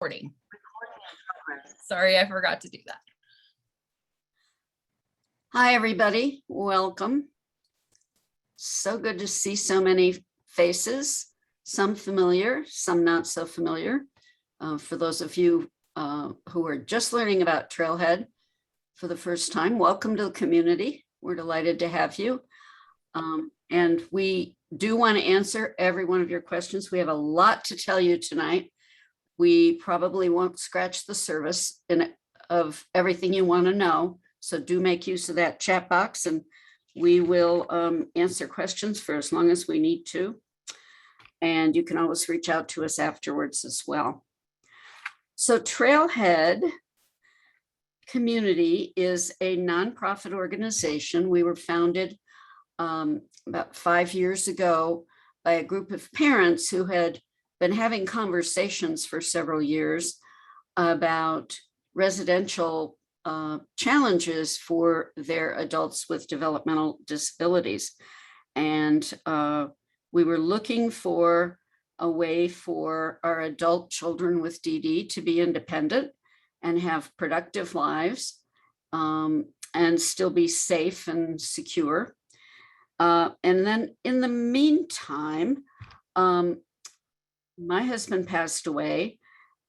Recording. Sorry, I forgot to do that. Hi, everybody. Welcome. So good to see so many faces, some familiar, some not so familiar. For those of you who are just learning about Trailhead for the first time, welcome to the community. We're delighted to have you. And we do want to answer every one of your questions. We have a lot to tell you tonight. We probably won't scratch the surface of everything you want to know. So do make use of that chat box and we will answer questions for as long as we need to. And you can always reach out to us afterwards as well. So Trailhead Community is a nonprofit organization. We were founded about 5 years ago by a group of parents who had been having conversations for several years about residential challenges for their adults with developmental disabilities. And we were looking for a way for our adult children with DD to be independent and have productive lives and still be safe and secure. And then in the meantime, my husband passed away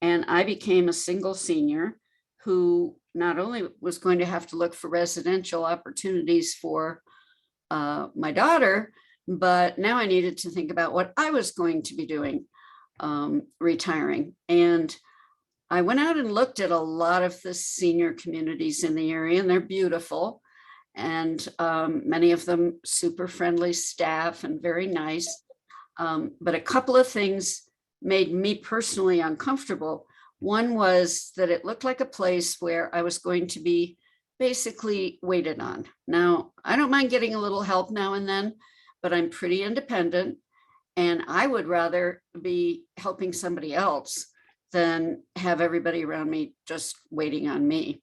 and I became a single senior who not only was going to have to look for residential opportunities for my daughter, but now I needed to think about what I was going to be doing retiring. And I went out and looked at a lot of the senior communities in the area, and they're beautiful. And many of them super friendly staff and very nice. But a couple of things made me personally uncomfortable. One was that it looked like a place where I was going to be basically waited on. Now, I don't mind getting a little help now and then, but I'm pretty independent and I would rather be helping somebody else than have everybody around me just waiting on me.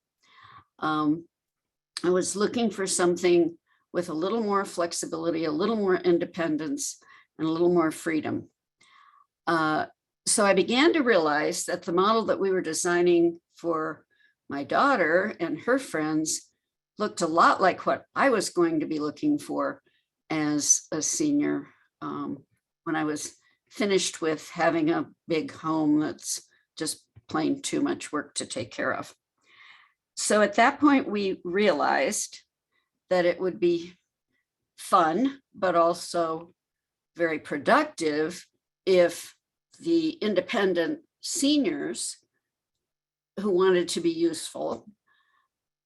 I was looking for something with a little more flexibility, a little more independence, and a little more freedom. So I began to realize that the model that we were designing for my daughter and her friends looked a lot like what I was going to be looking for as a senior when I was finished with having a big home that's just plain too much work to take care of. So at that point, we realized that it would be fun, but also very productive if the independent seniors who wanted to be useful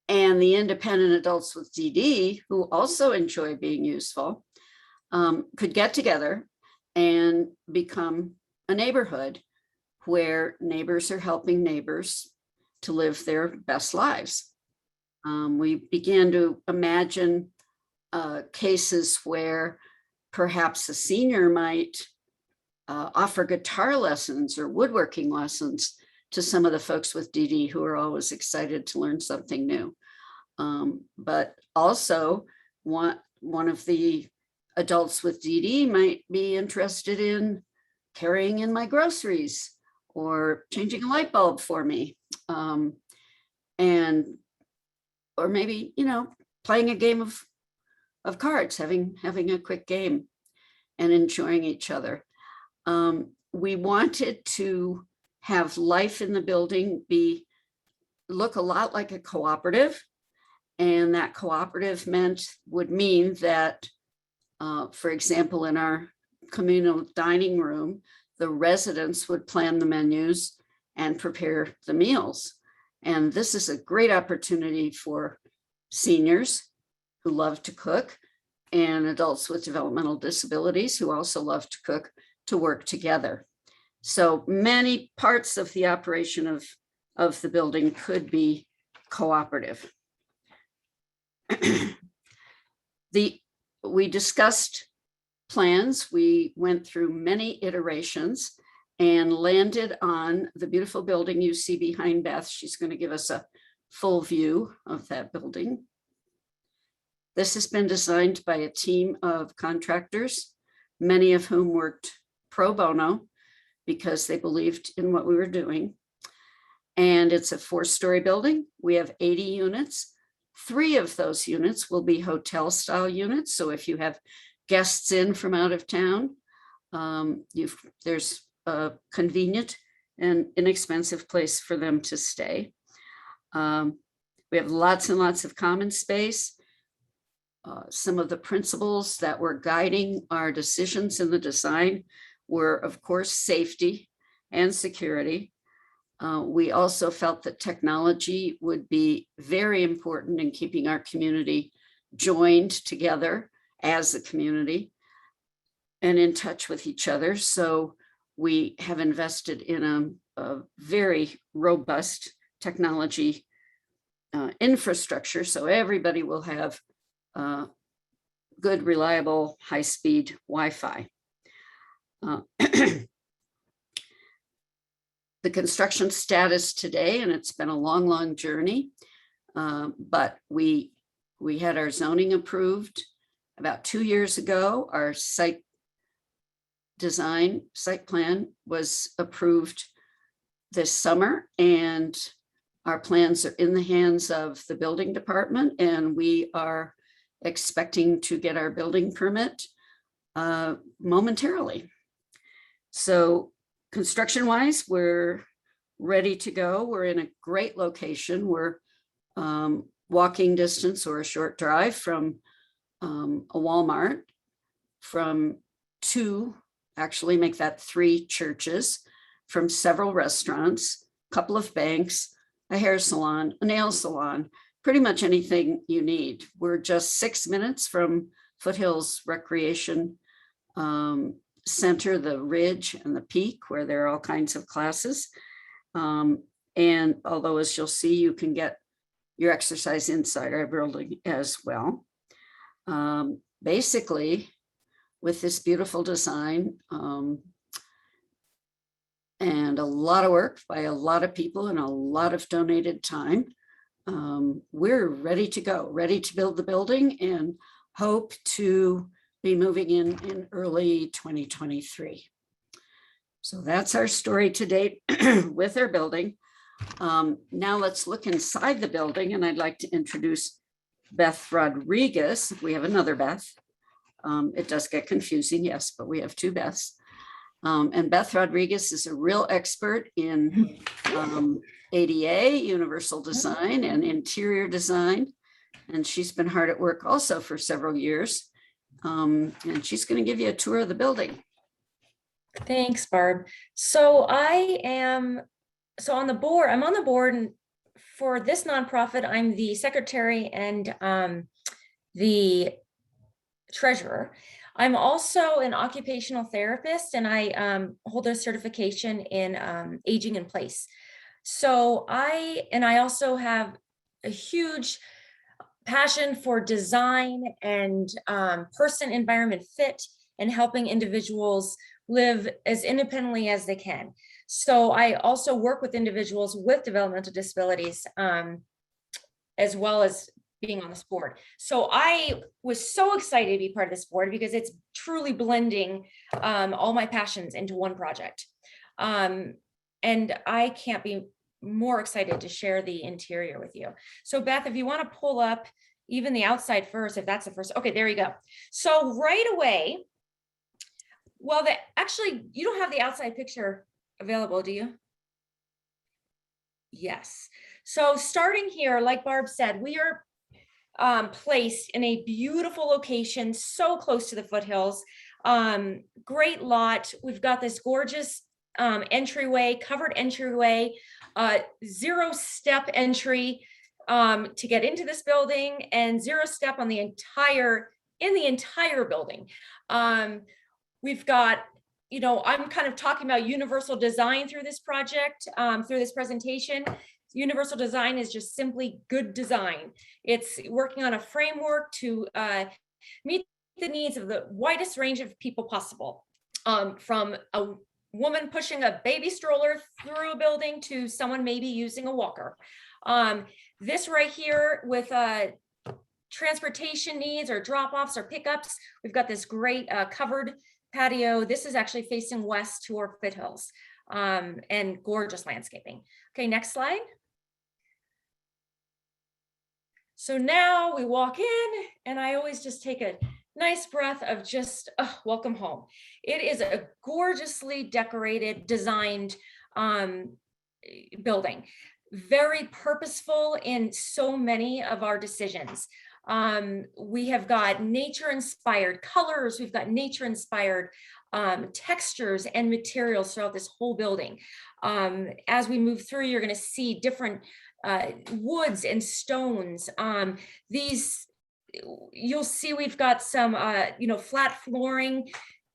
and the independent adults with DD who also enjoy being useful could get together and become a neighborhood where neighbors are helping neighbors to live their best lives. We began to imagine cases where perhaps a senior might offer guitar lessons or woodworking lessons to some of the folks with DD who are always excited to learn something new. But also one of the adults with DD might be interested in carrying in my groceries or changing a light bulb for me. Or maybe, playing a game of cards, having a quick game and enjoying each other. We wanted to have life in the building look a lot like a cooperative. And that cooperative would mean that, for example, in our communal dining room, the residents would plan the menus and prepare the meals. And this is a great opportunity for seniors who love to cook and adults with developmental disabilities who also love to cook to work together. So many parts of the operation of the building could be cooperative. We discussed plans. We went through many iterations and landed on the beautiful building you see behind Beth. She's going to give us a full view of that building. This has been designed by a team of contractors, many of whom worked pro bono because they believed in what we were doing. And it's a 4-story building. We have 80 units. 3 of those units will be hotel style units. So if you have guests in from out of town, there's a convenient and inexpensive place for them to stay. We have lots and lots of common space. Some of the principles that were guiding our decisions in the design were, of course, safety and security. We also felt that technology would be very important in keeping our community joined together as a community and in touch with each other. So we have invested in a very robust technology infrastructure, so everybody will have good, reliable, high-speed Wi-Fi. The construction status today, and it's been a long, long journey, but we had our zoning approved about 2 years ago. Our site plan was approved this summer, and our plans are in the hands of the building department, and we are expecting to get our building permit momentarily. So construction-wise, we're ready to go. We're in a great location. We're walking distance or a short drive from a Walmart, from 2, actually make that 3 churches, from several restaurants, a couple of banks, a hair salon, a nail salon, pretty much anything you need. We're just 6 minutes from Foothills Recreation Center, the Ridge and the Peak, where there are all kinds of classes. And although, as you'll see, you can get your exercise inside our building as well. Basically, with this beautiful design and a lot of work by a lot of people and a lot of donated time, we're ready to go, ready to build the building, and hope to be moving in early 2023. So that's our story to date with our building. Now let's look inside the building, and I'd like to introduce Beth Rodriguez. We have another Beth. It does get confusing, yes, but we have 2 Beths. And Beth Rodriguez is a real expert in ADA, universal design, and interior design. And she's been hard at work also for several years. And she's going to give you a tour of the building. Thanks, Barb. So I'm on the board, and for this nonprofit, I'm the secretary and the treasurer. I'm also an occupational therapist, and I hold a certification in aging in place. So I also have a huge passion for design and person environment fit and helping individuals live as independently as they can. So I also work with individuals with developmental disabilities, as well as being on this board. So I was so excited to be part of this board because it's truly blending all my passions into one project. And I can't be more excited to share the interior with you. So Beth, if you want to pull up even the outside first, if that's the first, okay, there you go. So right away, well, actually, you don't have the outside picture available, do you? Yes. So starting here, like Barb said, we are placed in a beautiful location, so close to the foothills. Great lot. We've got this gorgeous entryway, covered entryway, 0-step entry to get into this building, and 0-step on the entire building. We've got, I'm kind of talking about universal design through this project, through this presentation. Universal design is just simply good design. It's working on a framework to meet the needs of the widest range of people possible, from a woman pushing a baby stroller through a building to someone maybe using a walker. This right here with transportation needs or drop-offs or pickups, we've got this great covered patio. This is actually facing west toward Foothills. and gorgeous landscaping. Okay, next slide. So now we walk in and I always just take a nice breath of just welcome home. It is a gorgeously decorated, designed building, very purposeful in so many of our decisions. We have got nature inspired colors, we've got nature inspired textures and materials throughout this whole building. As we move through, you're going to see different woods and stones. You'll see we've got some flat flooring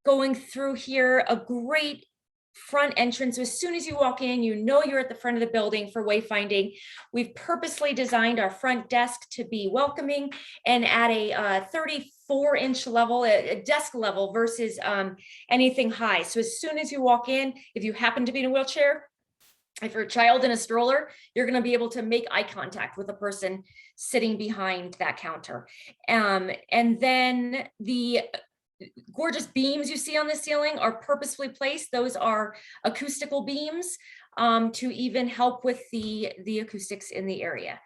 going through here, a great front entrance. As soon as you walk in, you know you're at the front of the building for wayfinding. We've purposely designed our front desk to be welcoming and at a 34-inch level, a desk level versus anything high. So as soon as you walk in, if you happen to be in a wheelchair, if you're a child in a stroller, you're going to be able to make eye contact with a person sitting behind that counter. And then the gorgeous beams you see on the ceiling are purposefully placed. Those are acoustical beams to even help with the acoustics in the area.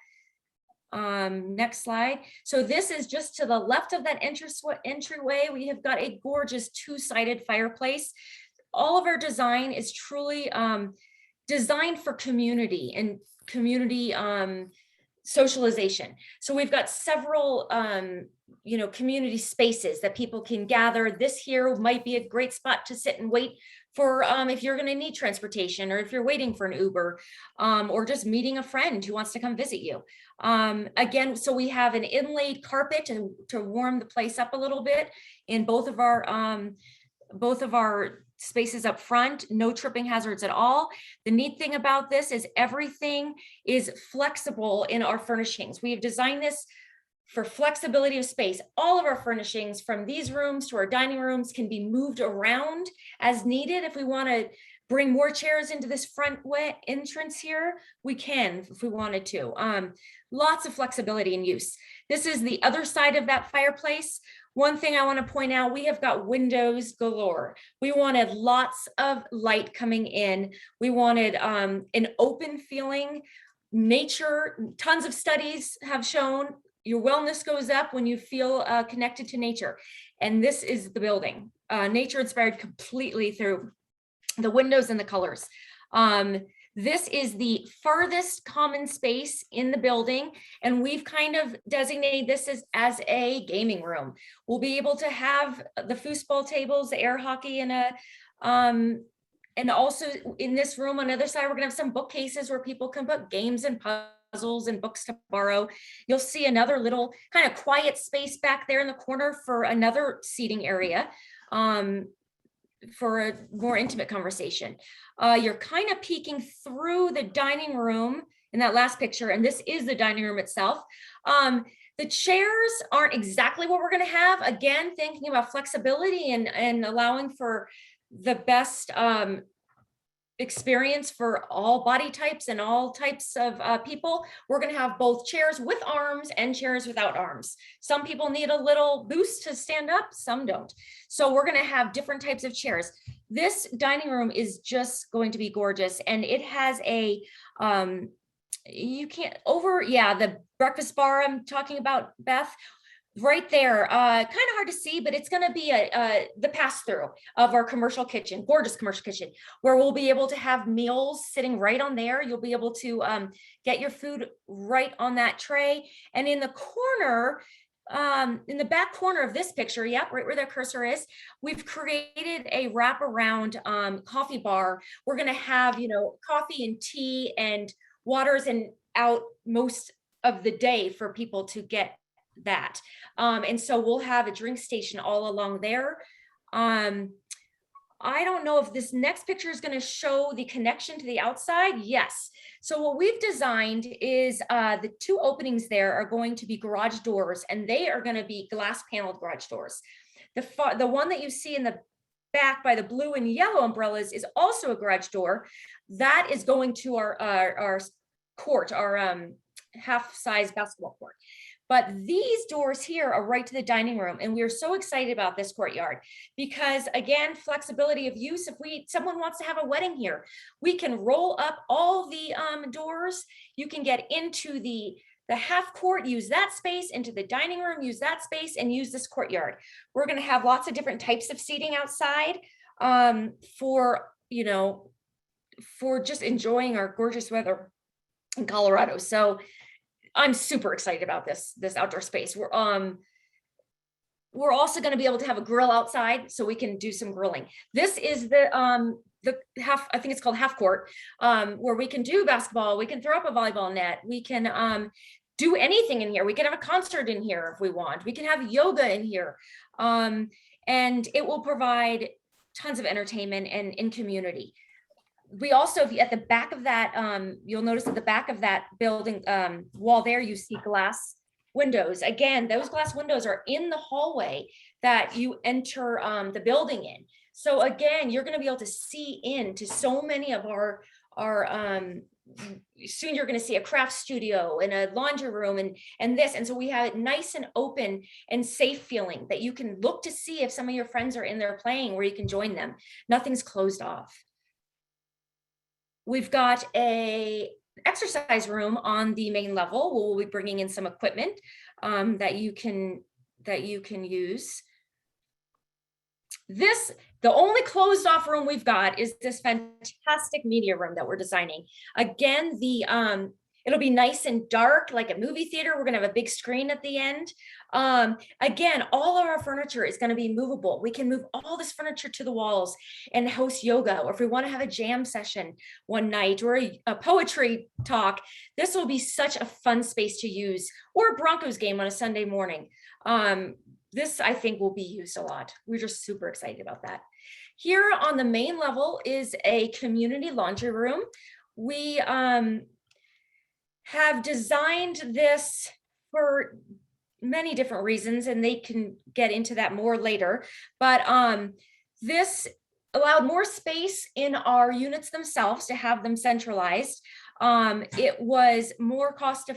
Next slide. So this is just to the left of that entryway. We have got a gorgeous two-sided fireplace. All of our design is truly designed for community and community socialization. So we've got several community spaces that people can gather. This here might be a great spot to sit and wait for if you're going to need transportation, or if you're waiting for an Uber, or just meeting a friend who wants to come visit you. Again, so we have an inlaid carpet to warm the place up a little bit in both of our spaces up front. No tripping hazards at all. The neat thing about this is everything is flexible in our furnishings. We have designed this for flexibility of space. All of our furnishings, from these rooms to our dining rooms, can be moved around as needed. If we want to bring more chairs into this front entrance here, we can if we wanted to. Lots of flexibility in use. This is the other side of that fireplace. One thing I want to point out, we have got windows galore. We wanted lots of light coming in. We wanted an open feeling. Nature, tons of studies have shown your wellness goes up when you feel connected to nature. And this is the building. Nature inspired completely through the windows and the colors. This is the farthest common space in the building, and we've kind of designated this as a gaming room. We'll be able to have the foosball tables, the air hockey, and also in this room on the other side, we're gonna have some bookcases where people can put games and puzzles and books to borrow. You'll see another little kind of quiet space back there in the corner for another seating area. For a more intimate conversation. You're kind of peeking through the dining room in that last picture, and this is the dining room itself. The chairs aren't exactly what we're going to have. Again, thinking about flexibility and allowing for the best experience for all body types and all types of people. We're going to have both chairs with arms and chairs without arms. Some people need a little boost to stand up, some don't. So we're going to have different types of chairs. This dining room is just going to be gorgeous, and it has a the breakfast bar I'm talking about, Beth, right there, kind of hard to see, but it's going to be the pass-through of our commercial kitchen, gorgeous commercial kitchen, where we'll be able to have meals sitting right on there. You'll be able to get your food right on that tray. And in the corner, in the back corner of this picture, yep, right where the cursor is, we've created a wraparound coffee bar. We're going to have, coffee and tea and waters and out most of the day for people to get that. And so we'll have a drink station all along there. I don't know if this next picture is going to show the connection to the outside. Yes. So what we've designed is the two openings there are going to be garage doors, and they are going to be glass paneled garage doors. The one that you see in the back by the blue and yellow umbrellas is also a garage door. That is going to our court, our half-size basketball court. But these doors here are right to the dining room. And we're so excited about this courtyard because again, flexibility of use. If someone wants to have a wedding here, we can roll up all the doors. You can get into the half court, use that space, into the dining room, use that space, and use this courtyard. We're going to have lots of different types of seating outside for, you know, for just enjoying our gorgeous weather in Colorado. So I'm super excited about this outdoor space. We're also going to be able to have a grill outside so we can do some grilling. This is the half, I think it's called half court, where we can do basketball, we can throw up a volleyball net, we can do anything in here. We can have a concert in here if we want. We can have yoga in here. And it will provide tons of entertainment and in community. We also, at the back of that, you'll notice at the back of that building wall there, you see glass windows. Again, those glass windows are in the hallway that you enter the building in. So again, you're going to be able to see into so many of our soon you're going to see a craft studio and a laundry room and this. And so we have it nice and open and safe feeling that you can look to see if some of your friends are in there playing where you can join them. Nothing's closed off. We've got a exercise room on the main level. We'll be bringing in some equipment that you can use. The only closed off room we've got is this fantastic media room that we're designing. Again, it'll be nice and dark, like a movie theater. We're gonna have a big screen at the end. Again, all of our furniture is gonna be movable. We can move all this furniture to the walls and host yoga, or if we wanna have a jam session one night or a poetry talk, this will be such a fun space to use, or a Broncos game on a Sunday morning. This, I think, will be used a lot. We're just super excited about that. Here on the main level is a community laundry room. We have designed this for many different reasons, and they can get into that more later. But this allowed more space in our units themselves to have them centralized. It was more cost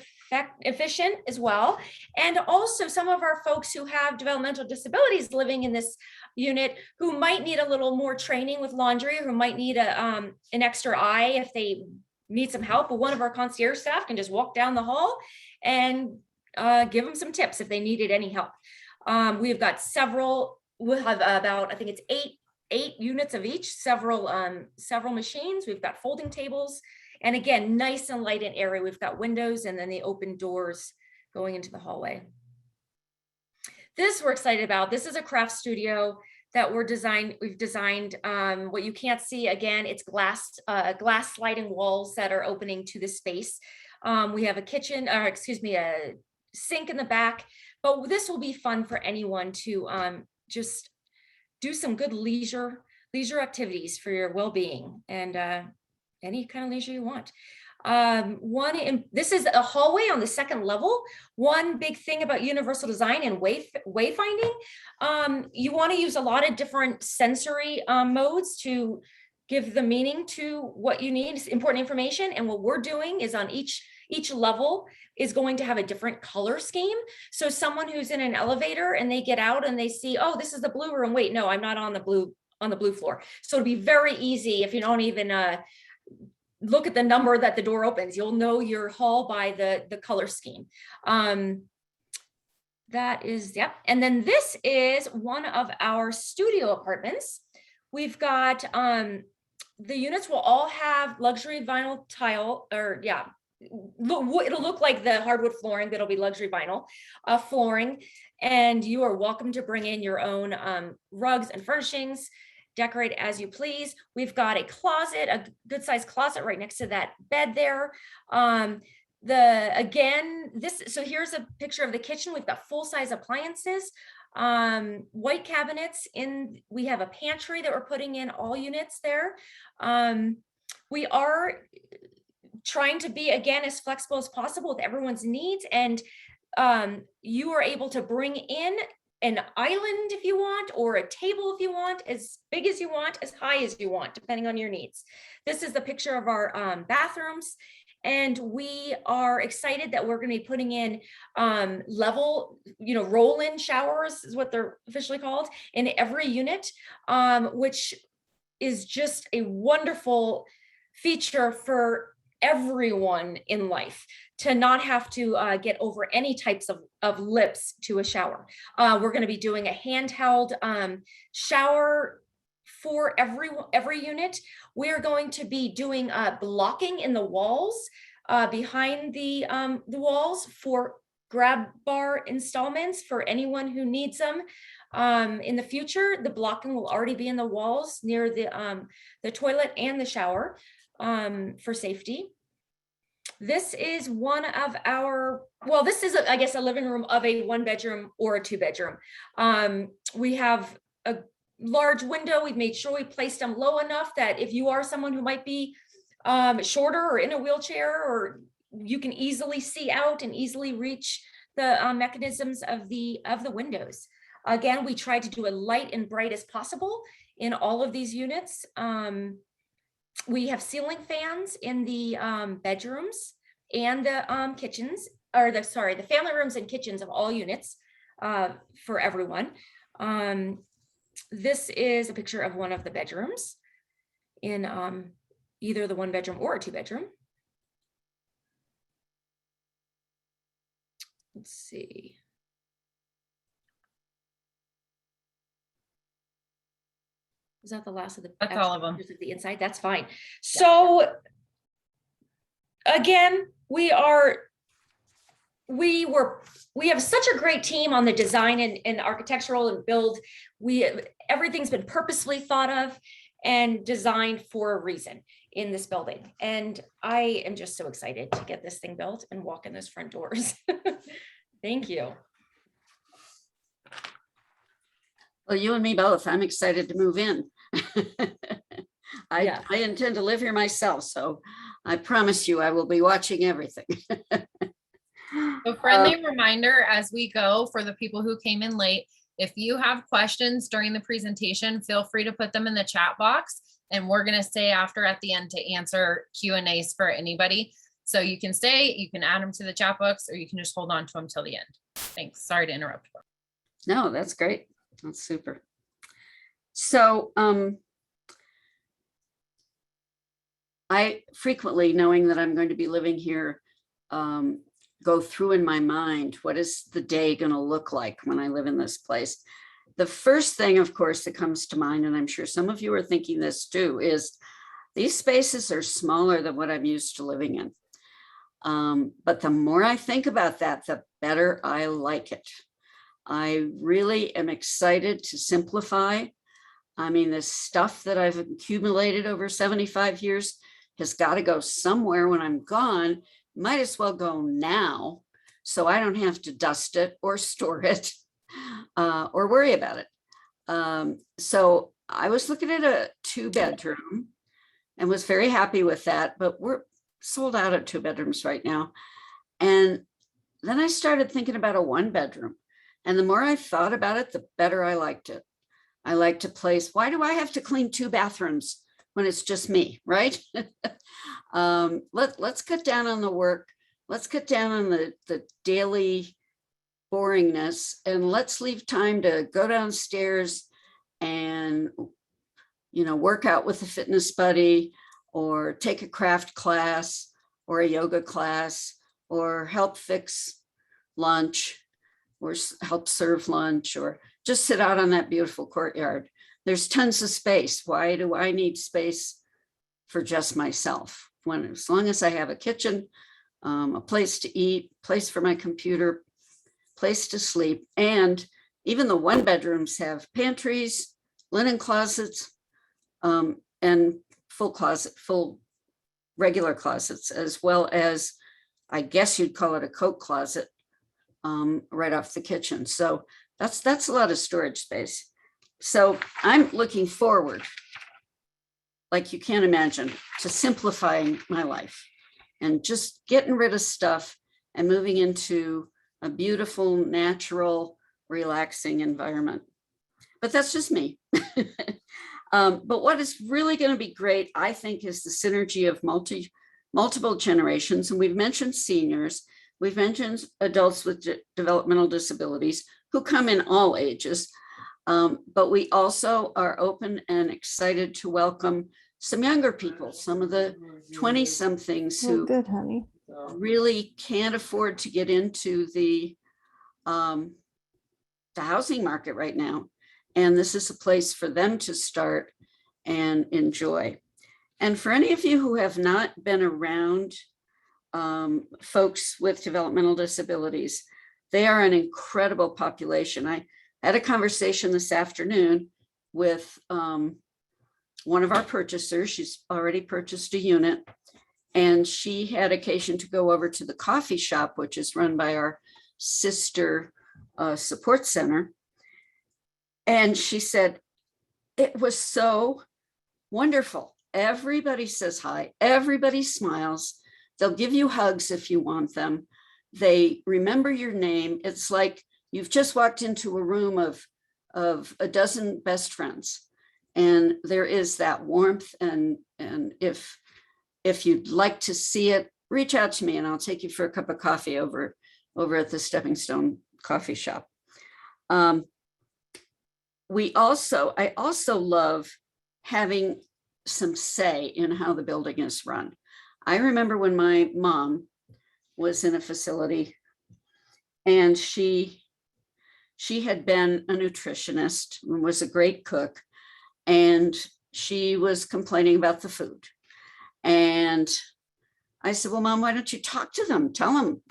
efficient as well. And also some of our folks who have developmental disabilities living in this unit who might need a little more training with laundry, who might need an extra eye if they need some help. But one of our concierge staff can just walk down the hall and give them some tips if they needed any help. We've got we'll have about, I think it's eight units of each, several machines. We've got folding tables. And again, nice and light and airy. We've got windows and then the open doors going into the hallway. This we're excited about. This is a craft studio that we've designed. What you can't see, again, it's glass sliding walls that are opening to the space. We have a kitchen, or excuse me, a sink in the back, but this will be fun for anyone to just do some good leisure activities for your well-being and any kind of leisure you want. This is a hallway on the second level. One big thing about universal design and wayfinding, you want to use a lot of different sensory modes to give the meaning to what you need, important information. And what we're doing is on each level is going to have a different color scheme. So someone who's in an elevator and they get out and they see, oh, this is the blue room. Wait, no, I'm not on the blue floor. So it'll be very easy if you don't even look at the number that the door opens. You'll know your hall by the color scheme. That is, yep. And then this is one of our studio apartments. We've got, the units will all have luxury vinyl tile, or yeah, it'll look like the hardwood flooring, but it'll be luxury vinyl flooring. And you are welcome to bring in your own rugs and furnishings, decorate as you please. We've got a closet, a good sized closet right next to that bed there. So here's a picture of the kitchen. We've got full size appliances, white cabinets we have a pantry that we're putting in all units there. We are trying to be, again, as flexible as possible with everyone's needs. And you are able to bring in an island if you want, or a table if you want, as big as you want, as high as you want, depending on your needs. This is the picture of our bathrooms. And we are excited that we're going to be putting in level, roll-in showers is what they're officially called, in every unit, which is just a wonderful feature for everyone in life to not have to get over any types of lips to a shower. We're going to be doing a handheld shower for every unit. We're going to be doing blocking in the walls behind the walls for grab bar installments for anyone who needs them. In the future, the blocking will already be in the walls near the toilet and the shower for safety. This is one of our, well, this is, I guess, a living room of a 1-bedroom or a 2-bedroom. We have a large window. We've made sure we placed them low enough that if you are someone who might be shorter or in a wheelchair, or you can easily see out and easily reach the mechanisms of the windows. Again, we try to do as light and bright as possible in all of these units. We have ceiling fans in the bedrooms and the kitchens, or the family rooms and kitchens of all units for everyone. This is a picture of one of the bedrooms in either the 1-bedroom or a 2-bedroom. Let's see. Is that the last of the? That's all of them. Of the inside? That's fine. So again, we have such a great team on the design and architectural and build. Everything's been purposely thought of and designed for a reason in this building. And I am just so excited to get this thing built and walk in those front doors. Thank you. Well, you and me both. I'm excited to move in. I intend to live here myself, so I promise you I will be watching everything. A friendly reminder as we go for the people who came in late, if you have questions during the presentation, feel free to put them in the chat box, and we're going to stay after at the end to answer Q&As for anybody. So you can stay, you can add them to the chat box, or you can just hold on to them till the end. Thanks. Sorry to interrupt. No, that's great. That's super. So I frequently, knowing that I'm going to be living here, go through in my mind, what is the day going to look like when I live in this place? The first thing, of course, that comes to mind, and I'm sure some of you are thinking this too, is these spaces are smaller than what I'm used to living in. But the more I think about that, the better I like it. I really am excited to simplify. I mean, this stuff that I've accumulated over 75 years has got to go somewhere when I'm gone. Might as well go now, so I don't have to dust it or store it or worry about it. So I was looking at a 2-bedroom and was very happy with that, but we're sold out of 2 bedrooms right now. And then I started thinking about a 1-bedroom. And the more I thought about it, the better I liked it. I like to place, why do I have to clean 2 bathrooms when it's just me, right? Let's cut down on the work. Let's cut down on the daily boringness, and let's leave time to go downstairs and, work out with a fitness buddy, or take a craft class or a yoga class, or help fix lunch, or help serve lunch, or just sit out on that beautiful courtyard. There's tons of space. Why do I need space for just myself? As long as I have a kitchen, a place to eat, place for my computer, place to sleep. And even the 1-bedrooms have pantries, linen closets, and full regular closets, as well as, I guess you'd call it a coat closet, right off the kitchen. So that's a lot of storage space. So I'm looking forward, like you can't imagine, to simplifying my life and just getting rid of stuff and moving into a beautiful, natural, relaxing environment. But that's just me. But what is really going to be great, I think, is the synergy of multiple generations, and we've mentioned seniors, we've mentioned adults with developmental disabilities who come in all ages. But we also are open and excited to welcome some younger people, some of the 20-somethings Oh, who good, honey. really can't afford to get into the housing market right now. And this is a place for them to start and enjoy. And for any of you who have not been around folks with developmental disabilities, they are an incredible population. I had a conversation this afternoon with one of our purchasers. She's already purchased a unit, and she had occasion to go over to the coffee shop, which is run by our sister support center. And she said, it was so wonderful. Everybody says hi, everybody smiles. They'll give you hugs if you want them. They remember your name. It's like you've just walked into a room of a dozen best friends. And there is that warmth. And if you'd like to see it, reach out to me and I'll take you for a cup of coffee over at the Stepping Stone coffee shop. I also love having some say in how the building is run. I remember when my mom was in a facility and she had been a nutritionist and was a great cook, and she was complaining about the food. And I said, well, Mom, why don't you talk to them? Tell them,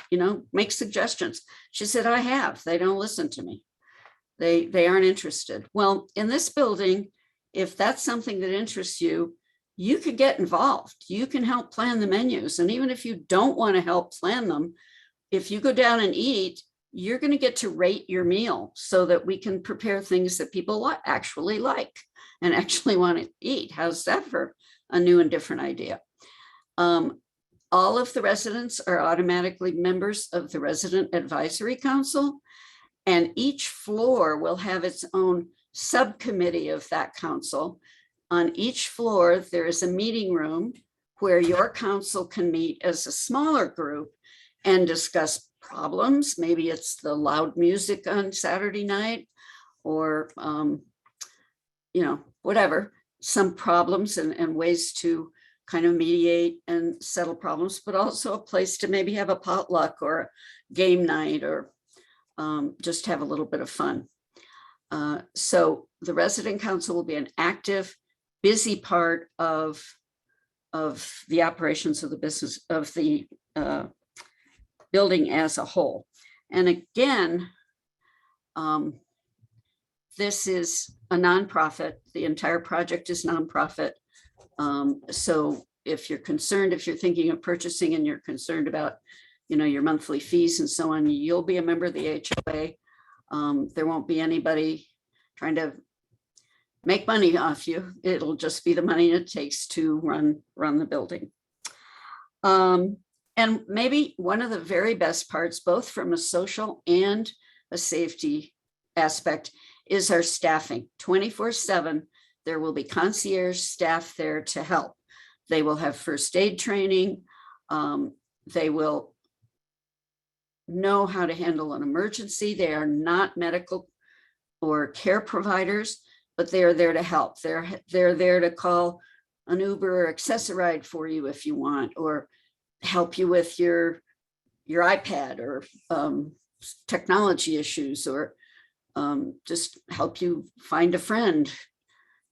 make suggestions. She said, I have. They don't listen to me. They aren't interested. Well, in this building, if that's something that interests you, you could get involved. You can help plan the menus. And even if you don't want to help plan them, if you go down and eat, you're going to get to rate your meal so that we can prepare things that people actually like and actually want to eat. How's that for a new and different idea? All of the residents are automatically members of the Resident Advisory Council, and each floor will have its own subcommittee of that council. On each floor, there is a meeting room where your council can meet as a smaller group and discuss problems. Maybe it's the loud music on Saturday night, or whatever, some problems and ways to kind of mediate and settle problems, but also a place to maybe have a potluck or a game night, or just have a little bit of fun. So the resident council will be an active, busy part of the operations of the business of the building as a whole. And again, this is a nonprofit. The entire project is nonprofit. So if you're thinking of purchasing and you're concerned about, your monthly fees and so on, you'll be a member of the HOA. There won't be anybody trying to make money off you. It'll just be the money it takes to run the building. And maybe one of the very best parts, both from a social and a safety aspect, is our staffing. 24/7, there will be concierge staff there to help. They will have first aid training. They will know how to handle an emergency. They are not medical or care providers, but they are there to help. They're there to call an Uber or Access-a-Ride for you if you want, or help you with your iPad or technology issues, or just help you find a friend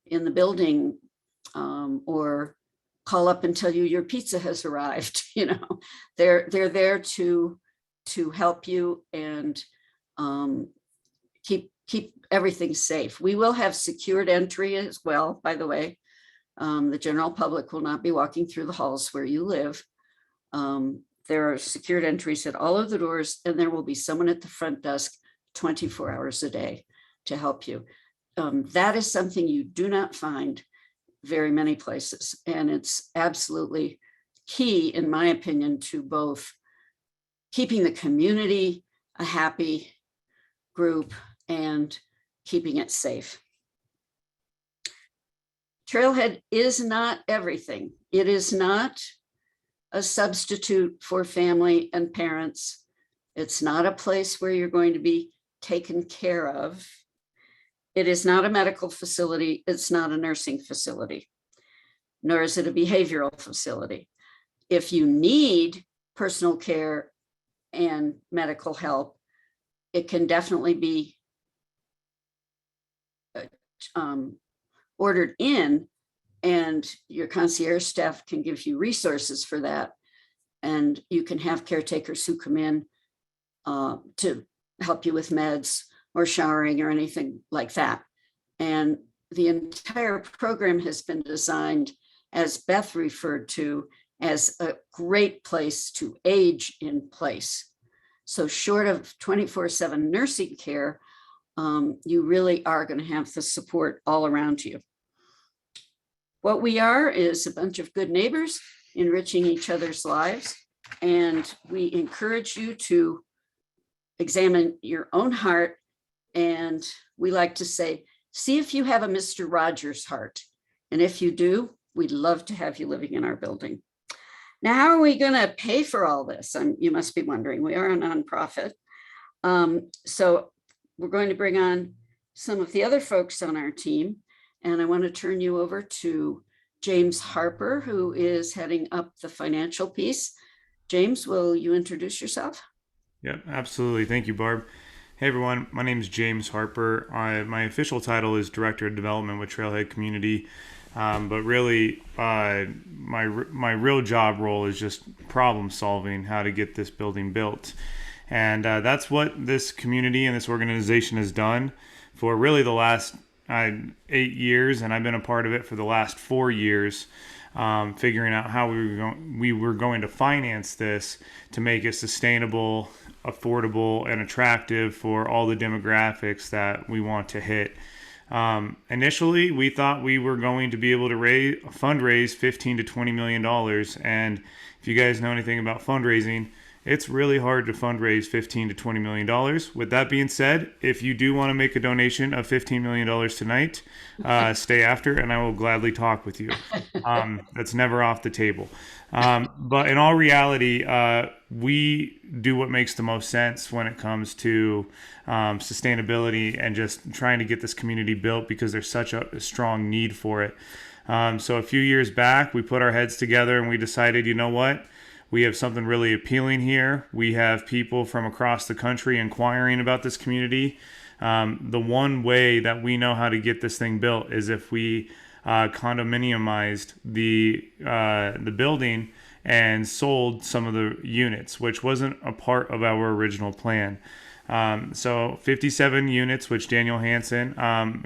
in the building, or call up and tell you your pizza has arrived. They're there to help you and keep everything safe. We will have secured entry as well, by the way. The general public will not be walking through the halls where you live. There are secured entries at all of the doors, and there will be someone at the front desk 24 hours a day to help you. That is something you do not find very many places. And it's absolutely key, in my opinion, to both keeping the community a happy group and keeping it safe. Trailhead is not everything. It is not a substitute for family and parents. It's not a place where you're going to be taken care of. It is not a medical facility. It's not a nursing facility, nor is it a behavioral facility. If you need personal care and medical help, it can definitely be ordered in, and your concierge staff can give you resources for that. And you can have caretakers who come in to help you with meds or showering or anything like that. And the entire program has been designed, as Beth referred to, as a great place to age in place. So short of 24/7 nursing care, you really are going to have the support all around you. What we are is a bunch of good neighbors enriching each other's lives. And we encourage you to examine your own heart. And we like to say, see if you have a Mr. Rogers heart. And if you do, we'd love to have you living in our building. Now, how are we going to pay for all this? You must be wondering. We are a nonprofit. So we're going to bring on some of the other folks on our team. And I want to turn you over to James Harper, who is heading up the financial piece. James, will you introduce yourself? Yep, absolutely. Thank you, Barb. Hey, everyone. My name is James Harper. My official title is Director of Development with Trailhead Community. But really, my real job role is just problem solving, how to get this building built. And that's what this community and this organization has done for really the last 8 years. And I've been a part of it for the last 4 years, figuring out how we were going to finance this to make it sustainable, affordable, and attractive for all the demographics that we want to hit. Initially, we thought we were going to be able to fundraise $15 to $20 million. And if you guys know anything about fundraising, it's really hard to fundraise $15 to $20 million. With that being said, if you do want to make a donation of $15 million tonight, stay after and I will gladly talk with you. That's never off the table. But in all reality, we do what makes the most sense when it comes to sustainability and just trying to get this community built because there's such a strong need for it. So a few years back, we put our heads together and we decided, you know what? We have something really appealing here. We have people from across the country inquiring about this community. The one way that we know how to get this thing built is if we condominiumized the building and sold some of the units, which wasn't a part of our original plan. So 57 units, which Daniel Hansen,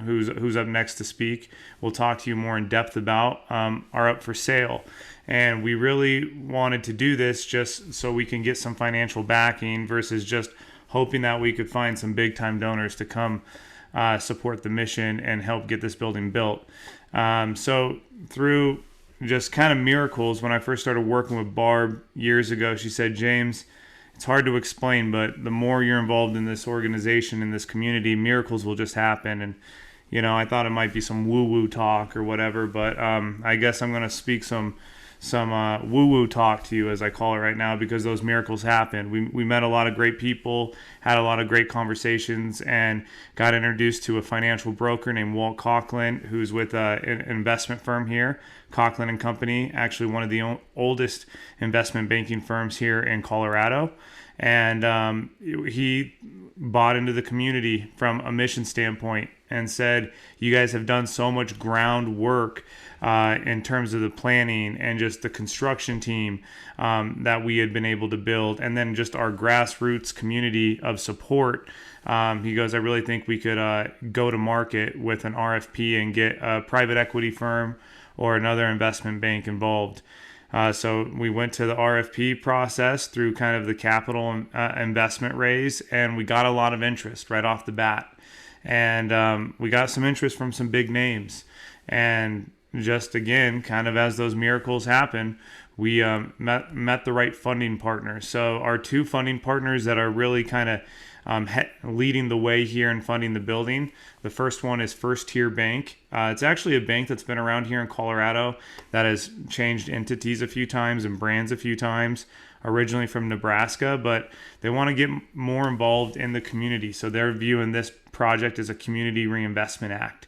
who's up next to speak, will talk to you more in depth about, are up for sale. And we really wanted to do this just so we can get some financial backing versus just hoping that we could find some big time donors to come support the mission and help get this building built. So through just kind of miracles, when I first started working with Barb years ago, she said, James, it's hard to explain, but the more you're involved in this organization, in this community, miracles will just happen. And, you know, I thought it might be some woo-woo talk or whatever, but I guess I'm going to speak some woo-woo talk to you, as I call it right now, because those miracles happened. We met a lot of great people, had a lot of great conversations, and got introduced to a financial broker named Walt Coughlin, who's with an investment firm here, Coughlin and Company, actually one of the oldest investment banking firms here in Colorado. And he bought into the community from a mission standpoint and said, you guys have done so much groundwork in terms of the planning and just the construction team that we had been able to build, and then just our grassroots community of support. He goes, I really think we could go to market with an RFP and get a private equity firm or another investment bank involved. So we went to the RFP process through kind of the capital investment raise, and we got a lot of interest right off the bat. And we got some interest from some big names. And just again, kind of as those miracles happen, we met the right funding partners. So our two funding partners that are really kind of leading the way here and funding the building. The first one is First Tier Bank. It's actually a bank that's been around here in Colorado that has changed entities a few times and brands a few times, originally from Nebraska, but they want to get more involved in the community. So they're viewing this project as a Community Reinvestment Act,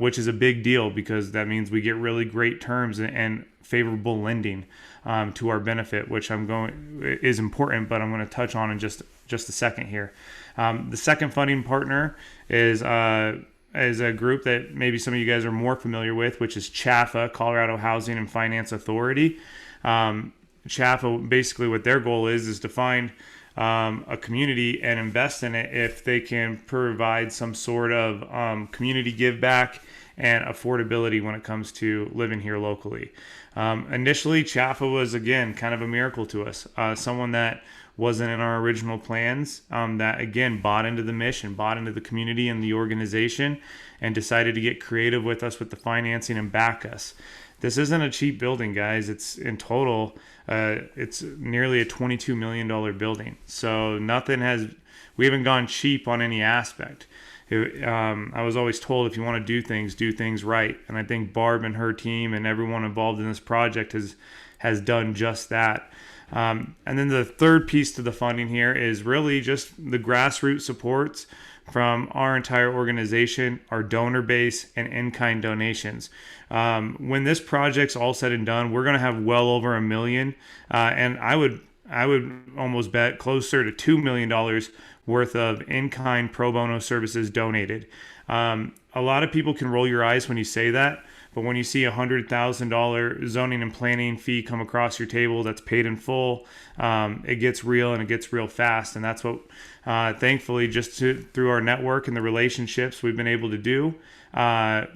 which is a big deal because that means we get really great terms and favorable lending to our benefit, which is important, but I'm going to touch on in just a second here. The second funding partner is a group that maybe some of you guys are more familiar with, which is CHFA, Colorado Housing and Finance Authority. CHFA, basically what their goal is to find a community and invest in it if they can provide some sort of community give back and affordability when it comes to living here locally. Initially, CHFA was, again, kind of a miracle to us. Someone that wasn't in our original plans, that, again, bought into the mission, bought into the community and the organization, and decided to get creative with us with the financing and back us. This isn't a cheap building, guys. It's in total, it's nearly a $22 million building. So we haven't gone cheap on any aspect. I was always told if you want to do things right. And I think Barb and her team and everyone involved in this project has done just that. And then the third piece to the funding here is really just the grassroots supports from our entire organization, our donor base, and in-kind donations. When this project's all said and done, we're going to have well over $1 million, and I would almost bet closer to $2 million worth of in-kind pro bono services donated. A lot of people can roll your eyes when you say that, but when you see a $100,000 zoning and planning fee come across your table that's paid in full, it gets real and it gets real fast. And that's what, thankfully, through our network and the relationships we've been able to do,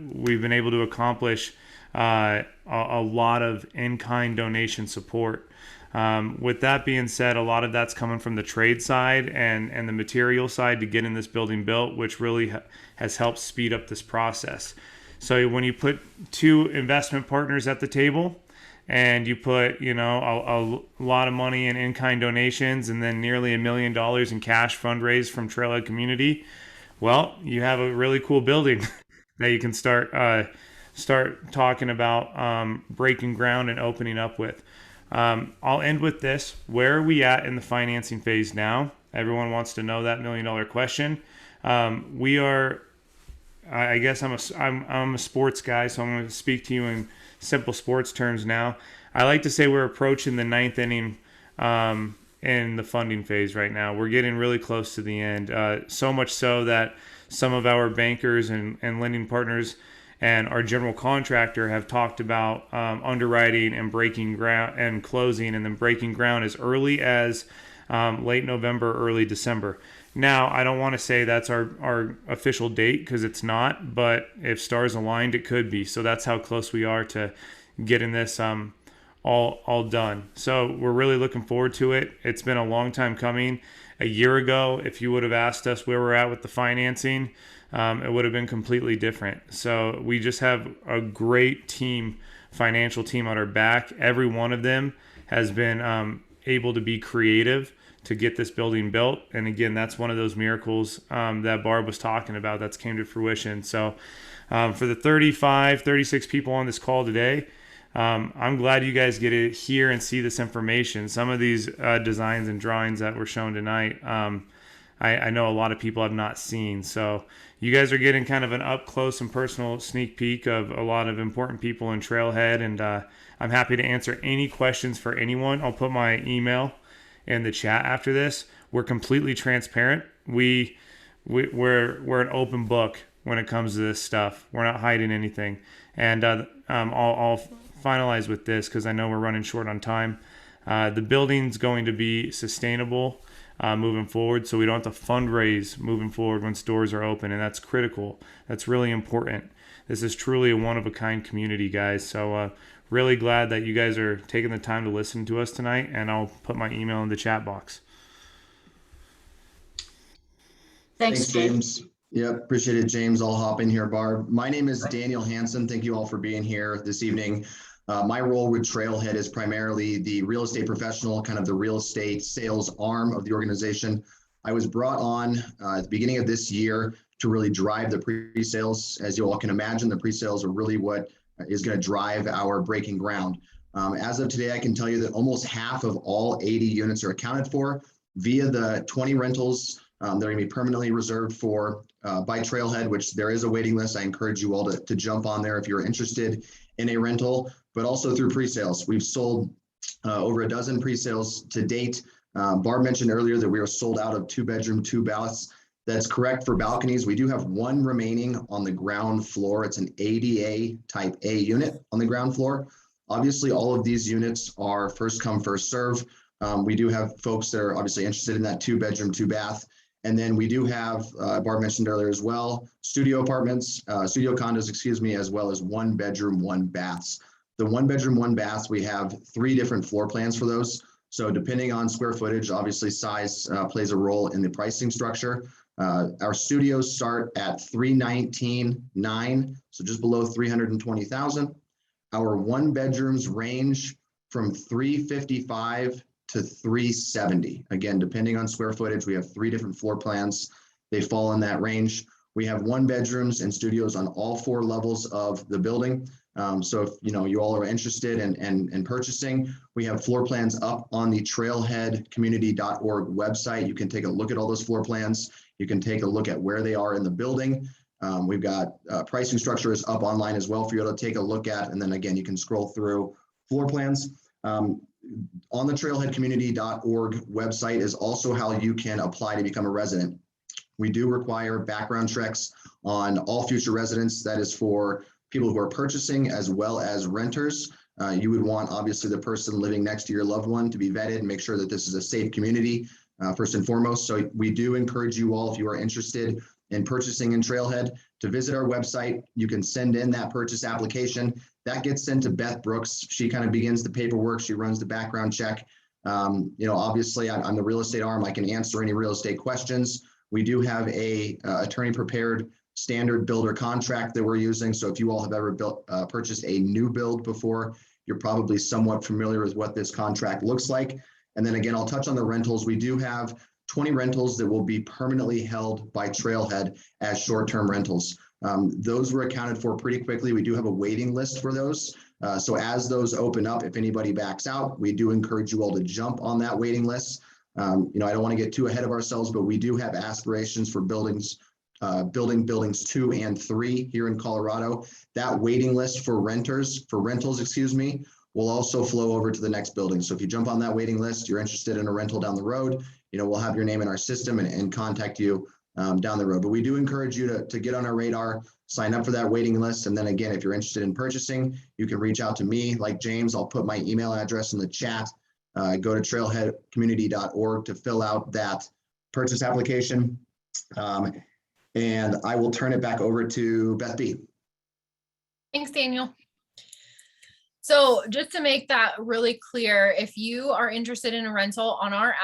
we've been able to accomplish a lot of in-kind donation support. With that being said, a lot of that's coming from the trade side and the material side to getting this building built, which really has helped speed up this process. So when you put two investment partners at the table and you put, a lot of money in in-kind donations and then nearly $1 million in cash fundraised from Trailhead Community, well, you have a really cool building that you can start talking about breaking ground and opening up with. I'll end with this. Where are we at in the financing phase now? Everyone wants to know that $1 million question. We are, I guess I'm a sports guy, so I'm going to speak to you in simple sports terms now. I like to say we're approaching the 9th inning in the funding phase right now. We're getting really close to the end. So much so that some of our bankers and lending partners and our general contractor have talked about underwriting and breaking ground and closing and then breaking ground as early as late November, early December. Now, I don't want to say that's our official date because it's not, but if stars aligned, it could be. So that's how close we are to getting this all done. So we're really looking forward to it. It's been a long time coming. A year ago, if you would have asked us where we're at with the financing, it would have been completely different. So we just have a great team, financial team on our back. Every one of them has been able to be creative to get this building built. And again, that's one of those miracles that Barb was talking about that's came to fruition. So for the 36 people on this call today, I'm glad you guys get to hear and see this information. Some of these designs and drawings that were shown tonight, I know a lot of people have not seen. So you guys are getting kind of an up close and personal sneak peek of a lot of important people in Trailhead. And I'm happy to answer any questions for anyone. I'll put my email in the chat after this. We're completely transparent. We're an open book when it comes to this stuff. We're not hiding anything. And I'll finalize with this because I know we're running short on time. The building's going to be sustainable moving forward, so we don't have to fundraise moving forward once doors are open, and that's critical. That's really important. This is truly a one-of-a-kind community, guys. So really glad that you guys are taking the time to listen to us tonight, and I'll put my email in the chat box. Thanks, James. Yeah, appreciate it, James. I'll hop in here, Barb. My name is Daniel Hansen. Thank you all for being here this evening. My role with Trailhead is primarily the real estate professional, kind of the real estate sales arm of the organization. I was brought on at the beginning of this year to really drive the pre-sales. As you all can imagine, the pre-sales are really what is going to drive our breaking ground. As of today, I can tell you that almost half of all 80 units are accounted for via the 20 rentals that are going to be permanently reserved for by Trailhead, which there is a waiting list. I encourage you all to jump on there if you're interested in a rental, but also through pre-sales. We've sold over a dozen pre-sales to date. Barb mentioned earlier that we are sold out of 2-bedroom, 2 baths. That's correct for balconies. We do have one remaining on the ground floor. It's an ADA type A unit on the ground floor. Obviously, all of these units are first come, first serve. We do have folks that are obviously interested in that 2-bedroom, 2 bath. And then we do have, Barb mentioned earlier as well, studio apartments, studio condos, excuse me, as well as 1-bedroom, 1 baths. The 1-bedroom, 1 baths, we have 3 different floor plans for those. So depending on square footage, obviously size plays a role in the pricing structure. Our studios start at $319,900, so just below $320,000. Our 1-bedrooms range from $355,000 to $370,000. Again, depending on square footage, we have 3 different floor plans. They fall in that range. We have 1-bedrooms and studios on all 4 levels of the building. So if you all are interested in purchasing, we have floor plans up on the trailheadcommunity.org website. You can take a look at all those floor plans. You can take a look at where they are in the building. We've got pricing structures up online as well for you to take a look at. And then again, you can scroll through floor plans. On the trailheadcommunity.org website is also how you can apply to become a resident. We do require background checks on all future residents. That is for people who are purchasing as well as renters. You would want obviously the person living next to your loved one to be vetted and make sure that this is a safe community first and foremost. So we do encourage you all, if you are interested in purchasing in Trailhead, to visit our website. You can send in that purchase application. That gets sent to Beth Brooks. She kind of begins the paperwork. She runs the background check. Obviously I'm the real estate arm. I can answer any real estate questions. We do have a attorney prepared standard builder contract that we're using. So if you all have ever purchased a new build before, you're probably somewhat familiar with what this contract looks like. And then again, I'll touch on the rentals. We do have 20 rentals that will be permanently held by Trailhead as short-term rentals. Those were accounted for pretty quickly. We do have a waiting list for those. So as those open up, if anybody backs out, we do encourage you all to jump on that waiting list. I don't want to get too ahead of ourselves, but we do have aspirations for building buildings 2 and 3 here in Colorado. That waiting list for rentals, will also flow over to the next building. So if you jump on that waiting list, you're interested in a rental down the road, we'll have your name in our system and contact you down the road. But we do encourage you to get on our radar, sign up for that waiting list. And then again, if you're interested in purchasing, you can reach out to me like James. I'll put my email address in the chat. Go to trailheadcommunity.org to fill out that purchase application. And I will turn it back over to Beth B. Thanks, Daniel. So just to make that really clear, if you are interested in a rental on our